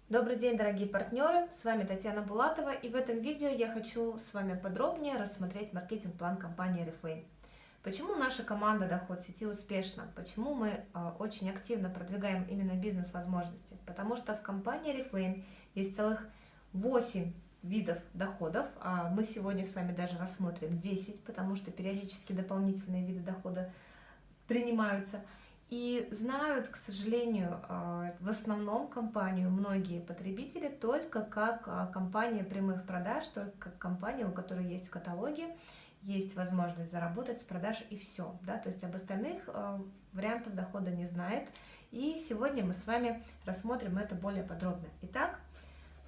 Добрый день, дорогие партнеры! С вами Татьяна Булатова, и в этом видео я хочу с вами подробнее рассмотреть маркетинг-план компании Oriflame. Почему наша команда Доход сети успешна? Почему мы очень активно продвигаем именно бизнес-возможности? Потому что в компании Oriflame есть целых 8 видов доходов, а мы сегодня с вами даже рассмотрим 10, потому что периодически дополнительные виды дохода принимаются. И знают, к сожалению, в основном компанию многие потребители только как компания прямых продаж, только как компания, у которой есть в каталоге, есть возможность заработать с продаж и все. Да? То есть об остальных вариантах дохода не знает. И сегодня мы с вами рассмотрим это более подробно. Итак,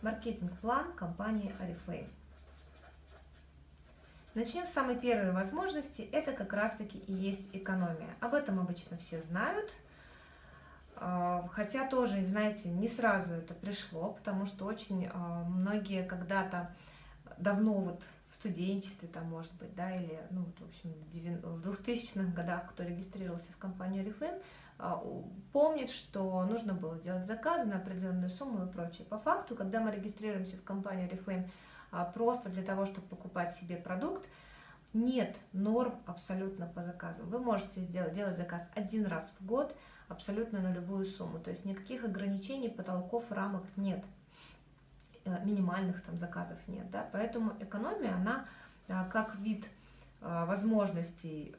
маркетинг-план компании Oriflame. Начнем с самой первой возможности, это как раз таки и есть экономия. Об этом обычно все знают, хотя тоже, знаете, не сразу это пришло, потому что очень многие когда-то давно вот в студенчестве, там, может быть, да, или, ну, в общем, в 2000-х годах, кто регистрировался в компанию Oriflame, помнит, что нужно было делать заказы на определенную сумму и прочее. По факту, когда мы регистрируемся в компанию Oriflame просто для того, чтобы покупать себе продукт, нет норм абсолютно по заказам. Вы можете делать заказ один раз в год абсолютно на любую сумму. То есть никаких ограничений, потолков, рамок нет. Минимальных там заказов нет. Да? Поэтому экономия, она как вид возможностей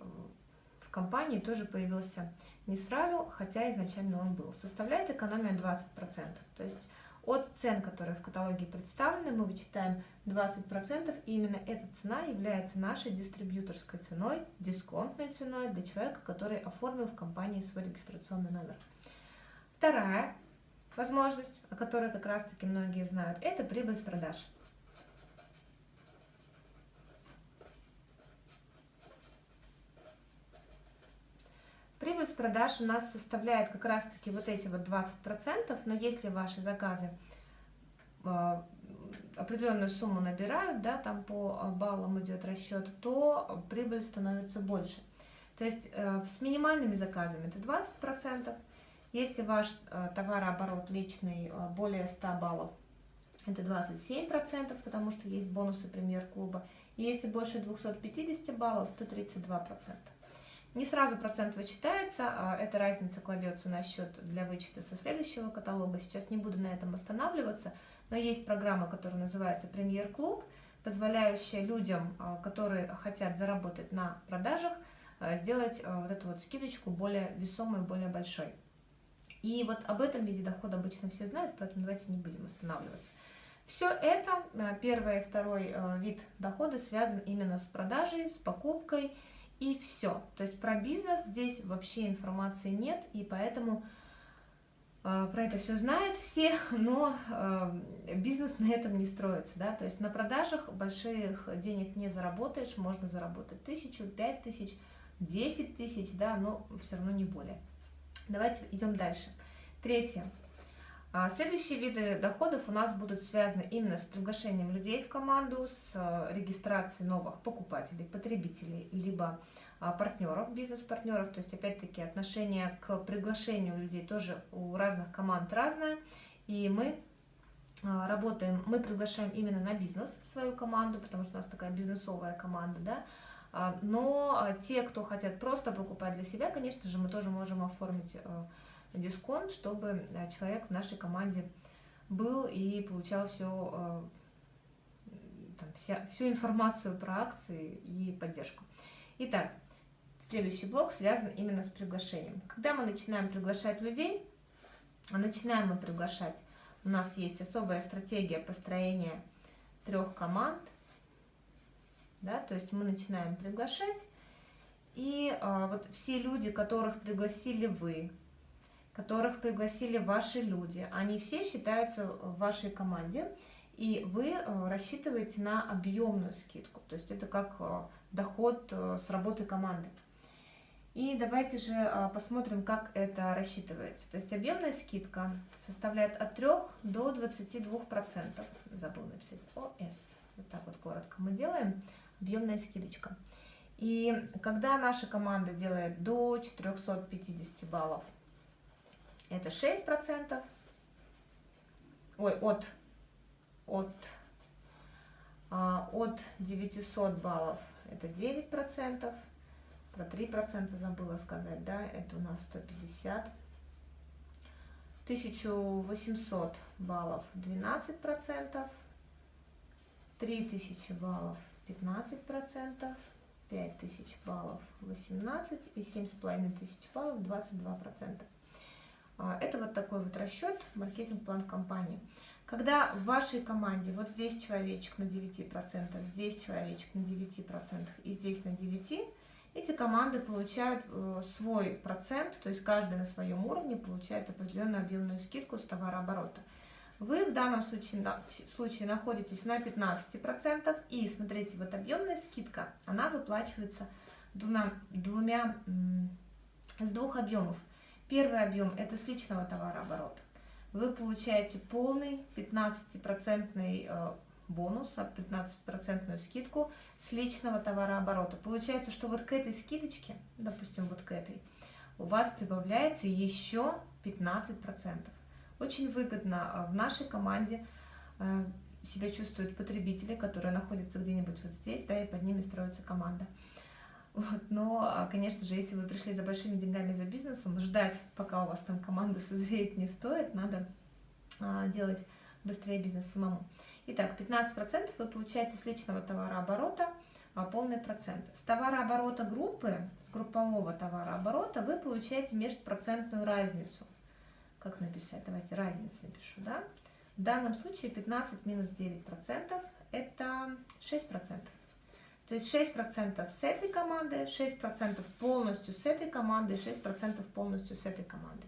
в компании тоже появился не сразу, хотя изначально он был. Составляет экономия 20%. То есть от цен, которые в каталоге представлены, мы вычитаем 20%, и именно эта цена является нашей дистрибьюторской ценой, дисконтной ценой для человека, который оформил в компании свой регистрационный номер. Вторая возможность, о которой как раз-таки многие знают, это прибыль с продаж. Прибыль с продаж у нас составляет как раз-таки вот эти вот 20%, но если ваши заказы определенную сумму набирают, да, там по баллам идет расчет, то прибыль становится больше. То есть с минимальными заказами это 20%. Если ваш товарооборот личный более 100 баллов, это 27%, потому что есть бонусы премьер-клуба. И если больше 250 баллов, то 32%. Не сразу процент вычитается, эта разница кладется на счет для вычета со следующего каталога. Сейчас не буду на этом останавливаться, но есть программа, которая называется «Премьер-клуб», позволяющая людям, которые хотят заработать на продажах, сделать вот эту вот скидочку более весомой, более большой. И вот об этом виде дохода обычно все знают, поэтому давайте не будем останавливаться. Все это, первый и второй вид дохода, связан именно с продажей, с покупкой. И все. То есть про бизнес здесь вообще информации нет, и поэтому про это все знают все, но бизнес на этом не строится. Да? То есть на продажах больших денег не заработаешь, можно заработать 1000, 5000, 10 тысяч, да, но все равно не более. Давайте идем дальше. Третье. Следующие виды доходов у нас будут связаны именно с приглашением людей в команду, с регистрацией новых покупателей, потребителей, либо партнеров, бизнес-партнеров. То есть, опять-таки, отношение к приглашению людей тоже у разных команд разное. И мы приглашаем именно на бизнес в свою команду, потому что у нас такая бизнесовая команда, да. Но те, кто хотят просто покупать для себя, конечно же, мы тоже можем оформить дисконт, чтобы человек в нашей команде был и получал всю информацию про акции и поддержку. Итак, следующий блок связан именно с приглашением. Когда мы начинаем приглашать людей, начинаем мы приглашать, у нас есть особая стратегия построения 3 команд, да, то есть мы начинаем приглашать, и вот все люди, которых пригласили вы, которых пригласили ваши люди, они все считаются в вашей команде, и вы рассчитываете на объемную скидку, то есть это как доход с работы команды. И давайте же посмотрим, как это рассчитывается. То есть объемная скидка составляет от 3 до 22%. Забыл написать ОС. Вот так вот коротко мы делаем. Объемная скидочка. И когда наша команда делает до 450 баллов, это 6%. от 900 баллов это 9%, про 3% забыла сказать, да, это у нас 150. 1800 баллов 12%, 3000 баллов 15%, 5000 баллов 18% и 7500 баллов 22%. Это вот такой вот расчет, маркетинг-план компании. Когда в вашей команде вот здесь человечек на 9%, здесь человечек на 9% и здесь на 9%, эти команды получают свой процент, то есть каждый на своем уровне получает определенную объемную скидку с товарооборота. Вы в данном случае находитесь на 15%, и смотрите, вот объемная скидка, она выплачивается с двух объемов. Первый объем это с личного товарооборота. Вы получаете полный 15% бонус, 15% скидку с личного товарооборота. Получается, что вот к этой скидочке, допустим, вот к этой, у вас прибавляется еще 15%. Очень выгодно в нашей команде себя чувствуют потребители, которые находятся где-нибудь вот здесь, да, и под ними строится команда. Вот, но, конечно же, если вы пришли за большими деньгами, за бизнесом, ждать, пока у вас там команда созреет, не стоит, надо делать быстрее бизнес самому. Итак, 15% вы получаете с личного товарооборота, полный процент. С товарооборота группы, с группового товарооборота вы получаете межпроцентную разницу. Как написать? Давайте разницу напишу, да? В данном случае 15 минус 9% это 6%. То есть 6% с этой команды, 6% полностью с этой команды, 6% полностью с этой команды.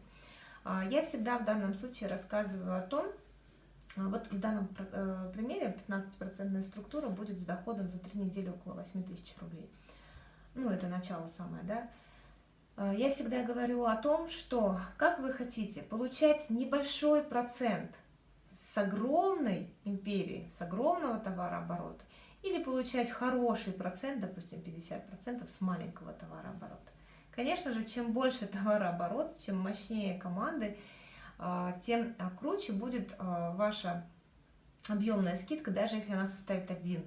Я всегда в данном случае рассказываю о том, вот в данном примере 15% структура будет с доходом за 3 недели около 8000 рублей. Ну, это начало самое, да. Я всегда говорю о том, что как вы хотите получать небольшой процент с огромной империи, с огромного товарооборота, или получать хороший процент, допустим, 50% с маленького товарооборота. Конечно же, чем больше товарооборот, чем мощнее команды, тем круче будет ваша объемная скидка, даже если она составит 1%.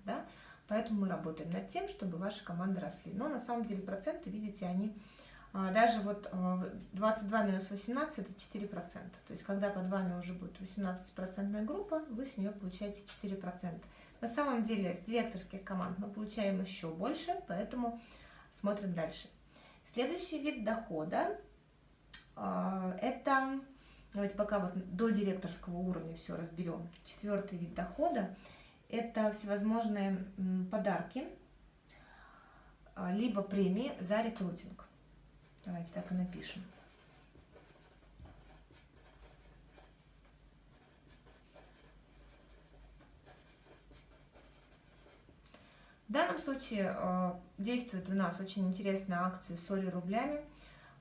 Да? Поэтому мы работаем над тем, чтобы ваши команды росли. Но на самом деле проценты, видите, они даже вот 22 минус 18 это 4%. То есть когда под вами уже будет 18% группа, вы с нее получаете 4%. На самом деле с директорских команд мы получаем еще больше, поэтому смотрим дальше. Следующий вид дохода это, давайте пока вот до директорского уровня все разберем. Четвертый вид дохода это всевозможные подарки, либо премии за рекрутинг. Давайте так и напишем. В данном случае действует у нас очень интересная акция с Соли рублями,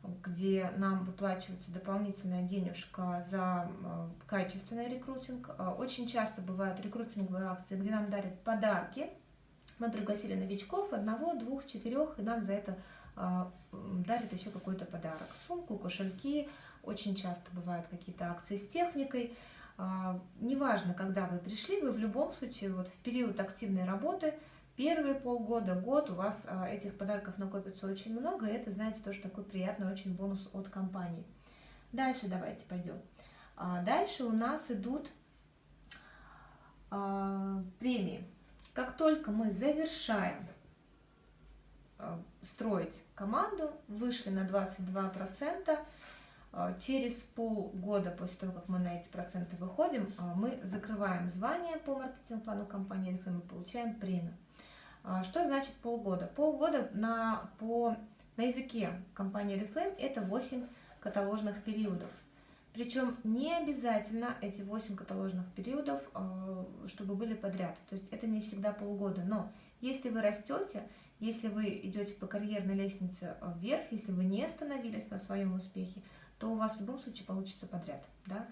где нам выплачивается дополнительная денежка за качественный рекрутинг. Очень часто бывают рекрутинговые акции, где нам дарят подарки. Мы пригласили новичков, 1, 2, 4, и нам за это дарят еще какой-то подарок. Сумку, кошельки. Очень часто бывают какие-то акции с техникой. Неважно, когда вы пришли, вы в любом случае вот в период активной работы, первые полгода, год, у вас этих подарков накопится очень много, и это, знаете, тоже такой приятный очень бонус от компании. Дальше давайте пойдем. Дальше у нас идут премии. Как только мы завершаем строить команду, вышли на 22%, через полгода после того, как мы на эти проценты выходим, мы закрываем звание по маркетинг-плану компании Oriflame и получаем премию. Что значит полгода? Полгода на языке компании Oriflame это 8 каталожных периодов. Причем не обязательно эти 8 каталожных периодов, чтобы были подряд. То есть это не всегда полгода. Но если вы растете, если вы идете по карьерной лестнице вверх, если вы не остановились на своем успехе, то у вас в любом случае получится подряд. Да?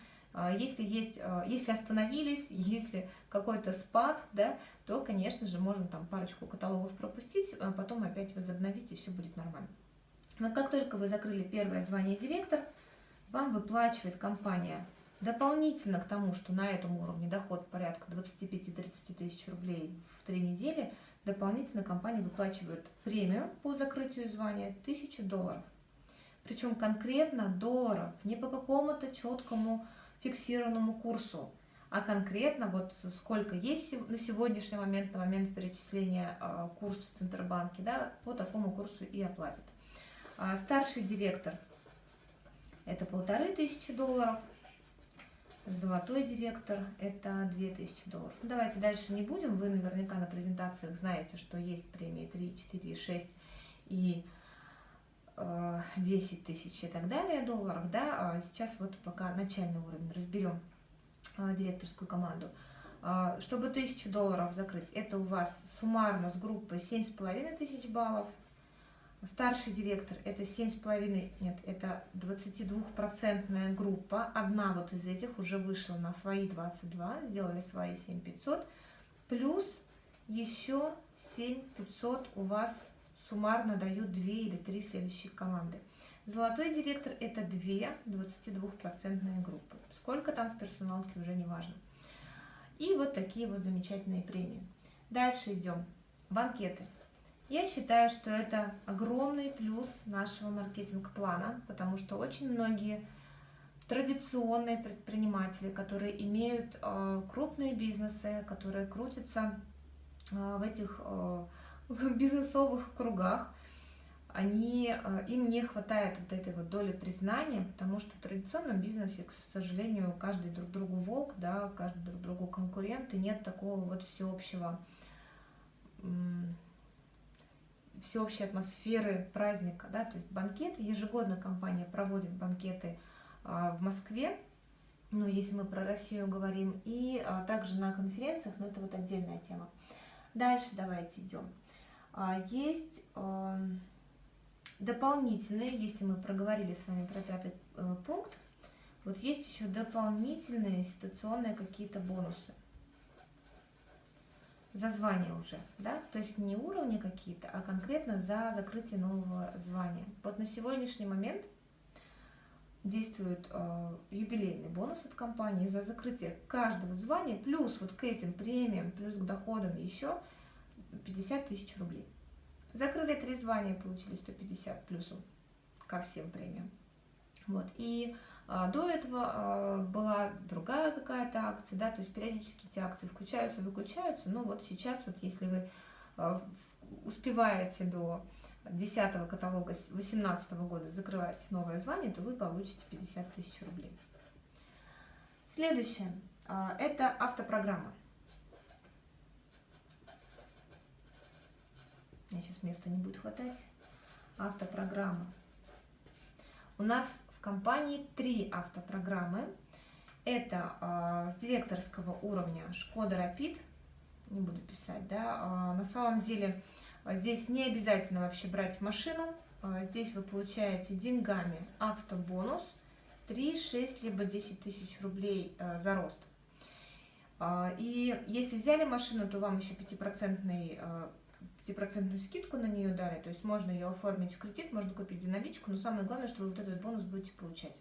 Если остановились, если какой-то спад, да, то, конечно же, можно там парочку каталогов пропустить, а потом опять возобновить, и все будет нормально. Но как только вы закрыли первое звание директор, вам выплачивает компания Дополнительно к тому, что на этом уровне доход порядка 25-30 тысяч рублей в 3 недели, дополнительно компания выплачивает премию по закрытию звания $1000. Причем конкретно долларов, не по какому-то четкому фиксированному курсу, а конкретно вот сколько есть на сегодняшний момент, на момент перечисления курса в Центробанке, да, по такому курсу и оплатит. Старший директор — это $1500, золотой директор — это $2000. Ну, давайте дальше не будем, вы наверняка на презентациях знаете, что есть премии 3, 4, 6 и 10 тысяч и так далее долларов, да. Сейчас вот пока начальный уровень разберем директорскую команду. Чтобы $1000 закрыть, это у вас суммарно с группой 7500 баллов. Старший директор — это 7,5, нет, это 22% группа. Одна вот из этих уже вышла на свои 22, сделали свои 7500, плюс еще 7500 у вас суммарно дают 2 или 3 следующие команды. Золотой директор — это 2 22% группы. Сколько там в персоналке, уже не важно. И вот такие вот замечательные премии. Дальше идем. Банкеты. Я считаю, что это огромный плюс нашего маркетинг-плана, потому что очень многие традиционные предприниматели, которые имеют крупные бизнесы, которые крутятся в этих бизнесовых кругах, им не хватает вот этой вот доли признания, потому что в традиционном бизнесе, к сожалению, каждый друг другу волк, да, каждый друг другу конкурент, и нет такого вот всеобщей атмосферы праздника, да, то есть банкеты, ежегодно компания проводит банкеты в Москве, ну, если мы про Россию говорим, и также на конференциях, но это вот отдельная тема. Дальше давайте идем. Есть дополнительные, если мы проговорили с вами про 5-й пункт, вот есть еще дополнительные ситуационные какие-то бонусы за звание уже, да, то есть не уровни какие-то, а конкретно за закрытие нового звания. Вот на сегодняшний момент действует юбилейный бонус от компании за закрытие каждого звания, плюс вот к этим премиям, плюс к доходам еще 50 000 рублей. Закрыли 3 звания, получили 150 плюсом ко всем премиям. Вот. И до этого была другая какая-то акция, да, то есть периодически эти акции включаются, выключаются. Но вот сейчас, вот если вы успеваете до 10-го каталога 2018 года закрывать новое звание, то вы получите 50 000 рублей. Следующее – это автопрограмма. Мне сейчас места не будет хватать. Автопрограмма. У нас в компании 3 автопрограммы. Это с директорского уровня Шкода Rapid. Не буду писать, да. На самом деле здесь не обязательно вообще брать машину. Здесь вы получаете деньгами автобонус 3, 6, либо 10 000 рублей за рост. И если взяли машину, то вам еще 5% скидку на нее дали, то есть можно ее оформить в кредит, можно купить динамичку, но самое главное, что вы вот этот бонус будете получать.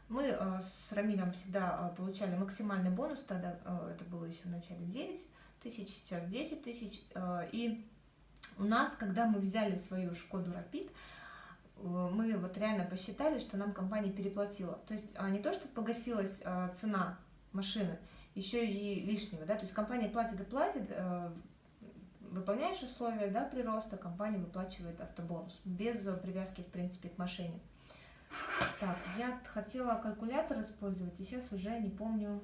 Мы с Рамилем всегда получали максимальный бонус, тогда это было еще в начале 9 000, сейчас 10 000, и у нас, когда мы взяли свою Шкоду Rapid, мы вот реально посчитали, что нам компания переплатила, то есть не то, что погасилась цена машины, еще и лишнего, да, то есть компания платит и платит, выполняешь условия, да, прироста, компания выплачивает автобонус, без привязки, в принципе, к машине. Так, я хотела калькулятор использовать, и сейчас уже не помню,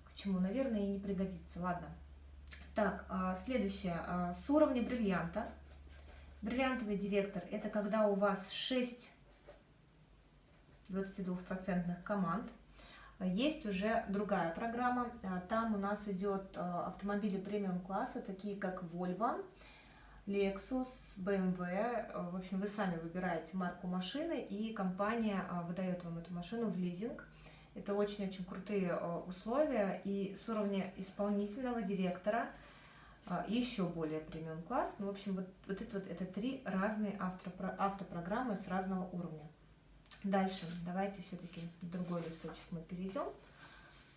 к чему, наверное, и не пригодится. Ладно. Так, следующее, с уровня бриллианта. Бриллиантовый директор – это когда у вас 6 22% команд. Есть уже другая программа, там у нас идет автомобили премиум-класса, такие как Volvo, Lexus, BMW. В общем, вы сами выбираете марку машины, и компания выдает вам эту машину в лизинг. Это очень-очень крутые условия, и с уровня исполнительного директора еще более премиум-класс. Ну, в общем, вот это 3 разные автопрограммы с разного уровня. Дальше давайте все-таки в другой листочек мы перейдем.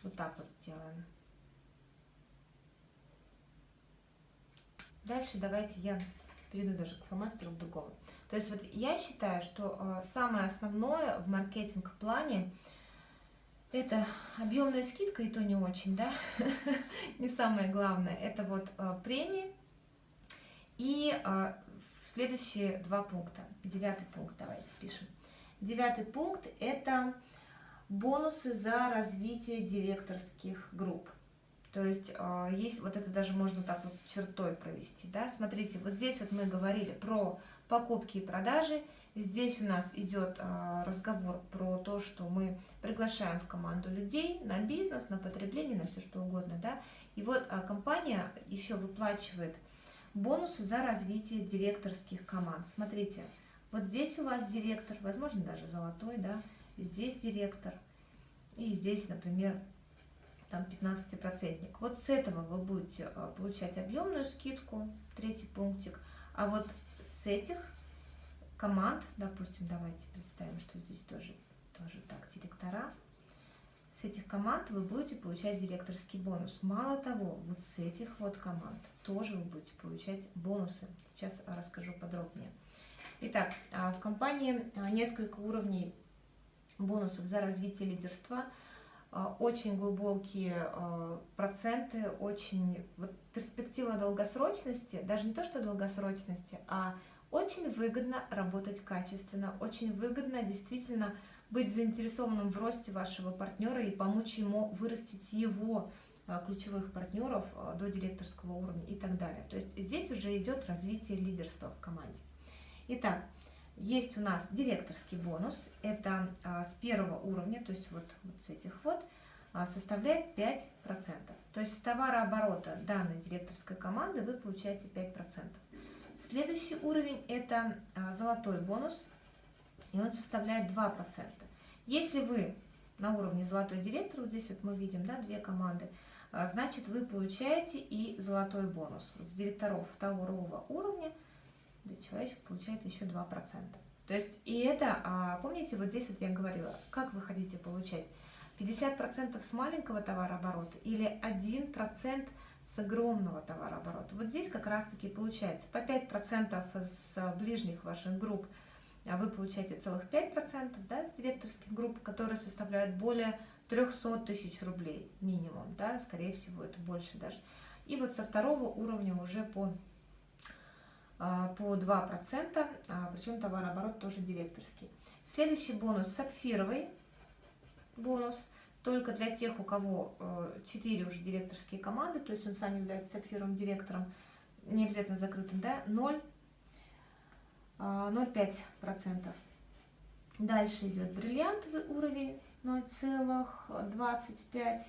Вот так вот сделаем. Дальше давайте я перейду даже к фломастеру другому. То есть вот я считаю, что самое основное в маркетинг-плане это объемная скидка, и то не очень, да, не самое главное. Это вот премии и следующие два пункта. 9 пункт давайте пишем. 9 пункт это бонусы за развитие директорских групп. То есть есть вот это даже можно так вот чертой провести, да. Смотрите, вот здесь вот мы говорили про покупки и продажи. Здесь у нас идет разговор про то, что мы приглашаем в команду людей на бизнес, на потребление, на все что угодно, да. И вот компания еще выплачивает бонусы за развитие директорских команд. Смотрите, вот здесь у вас директор, возможно даже золотой, да, здесь директор, и здесь, например, там 15%. Вот с этого вы будете получать объемную скидку, 3 пунктик, а вот с этих команд, допустим, давайте представим, что здесь тоже так, директора, с этих команд вы будете получать директорский бонус. Мало того, вот с этих вот команд тоже вы будете получать бонусы. Сейчас расскажу подробнее. Итак, в компании несколько уровней бонусов за развитие лидерства, очень глубокие проценты, очень вот перспектива долгосрочности, даже не то что долгосрочности, а очень выгодно работать качественно, очень выгодно действительно быть заинтересованным в росте вашего партнера и помочь ему вырастить его ключевых партнеров до директорского уровня и так далее. То есть здесь уже идет развитие лидерства в команде. Итак, есть у нас директорский бонус, это с 1 уровня, то есть вот с этих вот, составляет 5%. То есть с товарооборота данной директорской команды вы получаете 5%. Следующий уровень это золотой бонус, и он составляет 2%. Если вы на уровне золотой директор, вот здесь вот мы видим, да, 2 команды, значит вы получаете и золотой бонус. Вот с директоров 2 уровня человек получает еще 2%. То есть, и это, помните, вот здесь вот я говорила, как вы хотите получать? 50% с маленького товарооборота или 1% с огромного товарооборота? Вот здесь как раз-таки получается по 5% с ближних ваших групп вы получаете целых 5%, да, с директорских групп, которые составляют более 300 тысяч рублей минимум, да, скорее всего это больше даже. И вот со 2 уровня уже по 2%, причем товарооборот тоже директорский. Следующий бонус сапфировый бонус, только для тех, у кого 4 уже директорские команды, то есть он сам является сапфировым директором, не обязательно закрытым, да, 0,5%. Дальше идет бриллиантовый уровень 0,25%.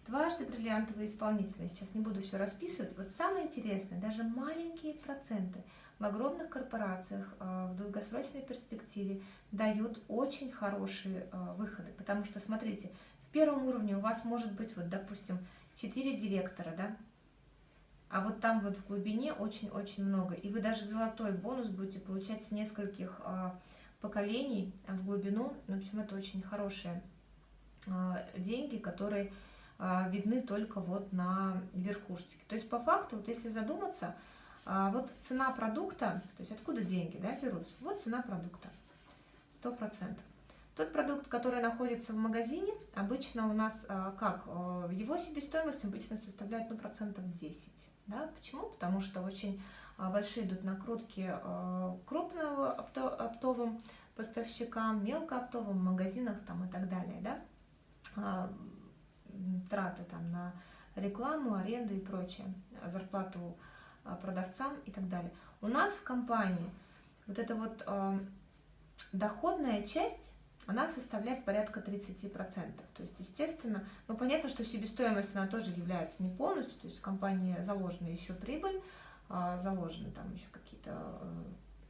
Дважды бриллиантовые исполнительные. Сейчас не буду все расписывать. Вот самое интересное, даже маленькие проценты в огромных корпорациях в долгосрочной перспективе дают очень хорошие выходы. Потому что, смотрите, в 1 уровне у вас может быть, вот, допустим, 4 директора, да? А вот там вот в глубине очень-очень много. И вы даже золотой бонус будете получать с нескольких поколений в глубину. В общем, это очень хорошие деньги, которые видны только вот на верхушечке. То есть по факту, вот если задуматься, вот цена продукта, то есть откуда деньги, да, берутся, вот цена продукта, 100%. Тот продукт, который находится в магазине, обычно у нас как, его себестоимость обычно составляет, ну, 10%. Да? Почему? Потому что очень большие идут накрутки крупным оптовым поставщикам, мелкооптовым, магазинах там и так далее, да? Траты там на рекламу, аренду и прочее, зарплату продавцам и так далее. У нас в компании вот эта вот доходная часть, она составляет порядка 30%. То есть, естественно, ну, понятно, что себестоимость, она тоже является не полностью, то есть в компании заложена еще прибыль, заложены там еще какие-то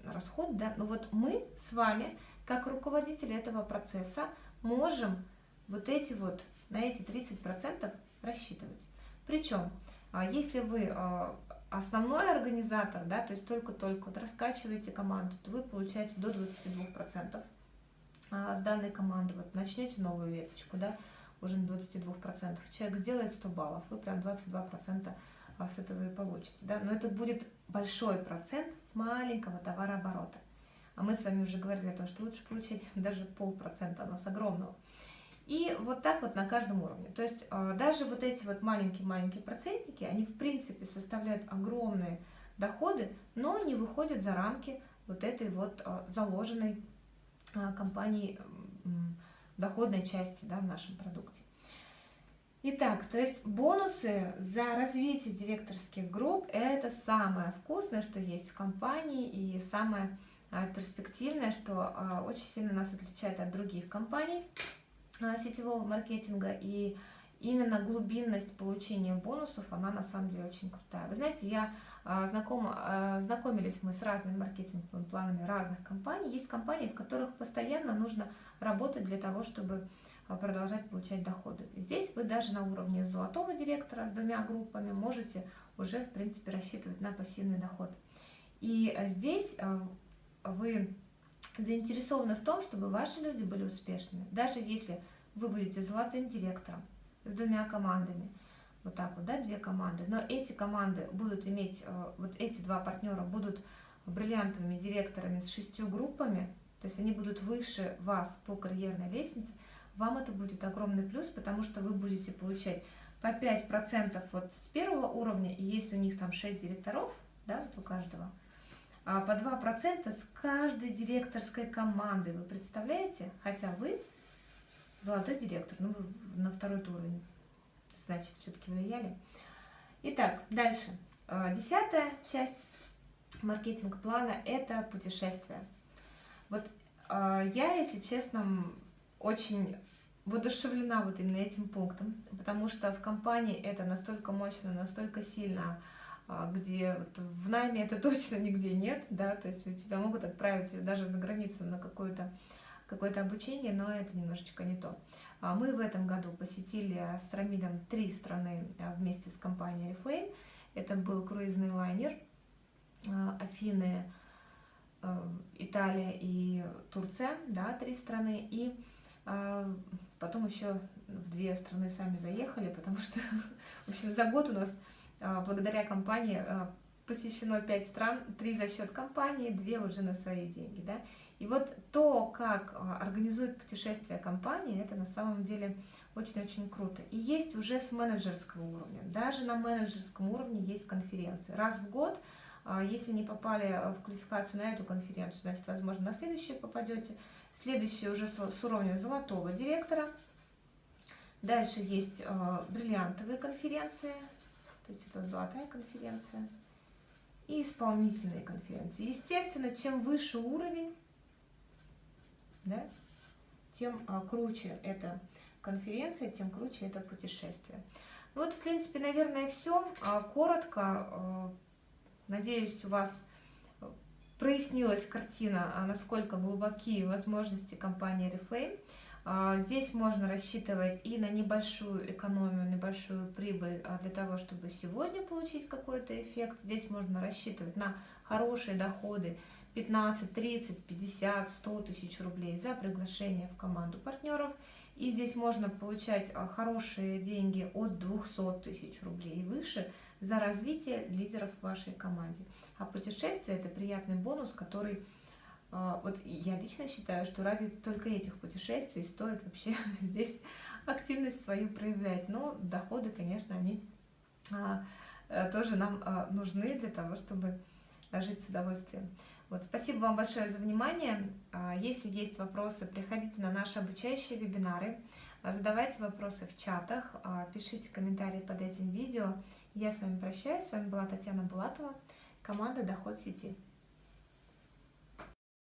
расходы, да, но вот мы с вами, как руководители этого процесса, можем вот эти вот, на эти 30% рассчитывать. Причем, если вы основной организатор, да, то есть только-только вот раскачиваете команду, то вы получаете до 22% с данной команды. Вот начнете новую веточку, да, уже на 22%. Человек сделает 100 баллов, вы прям 22% с этого и получите. Да? Но это будет большой процент с маленького товарооборота. А мы с вами уже говорили о том, что лучше получать даже 0,5%, но с огромного. И вот так вот на каждом уровне. То есть даже вот эти вот маленькие-маленькие процентники, они в принципе составляют огромные доходы, но не выходят за рамки вот этой вот заложенной компанией доходной части, да, в нашем продукте. Итак, то есть бонусы за развитие директорских групп – это самое вкусное, что есть в компании, и самое перспективное, что очень сильно нас отличает от других компаний сетевого маркетинга, и именно глубинность получения бонусов, она на самом деле очень крутая. Вы знаете, знакомились мы с разными маркетинговыми планами разных компаний. Есть компании, в которых постоянно нужно работать для того, чтобы продолжать получать доходы. Здесь вы даже на уровне золотого директора с 2 группами можете уже, в принципе, рассчитывать на пассивный доход. И здесь вы заинтересованы в том, чтобы ваши люди были успешными. Даже если вы будете золотым директором с 2 командами, вот так вот, да, 2 команды, но эти команды будут иметь, вот эти 2 партнера будут бриллиантовыми директорами с 6 группами, то есть они будут выше вас по карьерной лестнице, вам это будет огромный плюс, потому что вы будете получать по 5% вот с первого уровня, и если у них там 6 директоров, да, вот у каждого, по 2% с каждой директорской команды. Вы представляете? Хотя вы золотой директор, ну вы на 2-й уровень, значит, все-таки влияли. Итак, дальше. 10-я часть маркетинг-плана – это путешествия. Вот я, если честно, очень воодушевлена вот именно этим пунктом, потому что в компании это настолько мощно, настолько сильно, где вот в найме это точно нигде нет, да, то есть тебя могут отправить даже за границу на какое-то обучение, но это немножечко не то. Мы в этом году посетили с Рамилем 3 страны вместе с компанией Oriflame. Это был круизный лайнер, Афины, Италия и Турция, да, 3 страны, и потом еще в 2 страны сами заехали, потому что, в общем, за год у нас благодаря компании посещено 5 стран, 3 за счет компании, 2 уже на свои деньги, да. И вот то, как организует путешествие компания, это на самом деле очень-очень круто. И есть уже с менеджерского уровня, даже на менеджерском уровне есть конференции. Раз в год, если не попали в квалификацию на эту конференцию, значит, возможно, на следующую попадете. Следующая уже с уровня золотого директора. Дальше есть бриллиантовые конференции, то есть это золотая конференция, и исполнительные конференции. Естественно, чем выше уровень, да, тем круче эта конференция, тем круче это путешествие. Вот, в принципе, наверное, все. Коротко. Надеюсь, у вас прояснилась картина, насколько глубоки возможности компании Oriflame. Здесь можно рассчитывать и на небольшую экономию, небольшую прибыль для того, чтобы сегодня получить какой-то эффект. Здесь можно рассчитывать на хорошие доходы 15, 30, 50, 100 тысяч рублей за приглашение в команду партнеров. И здесь можно получать хорошие деньги от 200 тысяч рублей и выше за развитие лидеров в вашей команде. А путешествие – это приятный бонус, который, вот я лично считаю, что ради только этих путешествий стоит вообще здесь активность свою проявлять. Но доходы, конечно, они тоже нам нужны для того, чтобы жить с удовольствием. Вот, спасибо вам большое за внимание. Если есть вопросы, приходите на наши обучающие вебинары, задавайте вопросы в чатах, пишите комментарии под этим видео. Я с вами прощаюсь. С вами была Татьяна Булатова, команда Доход Сети.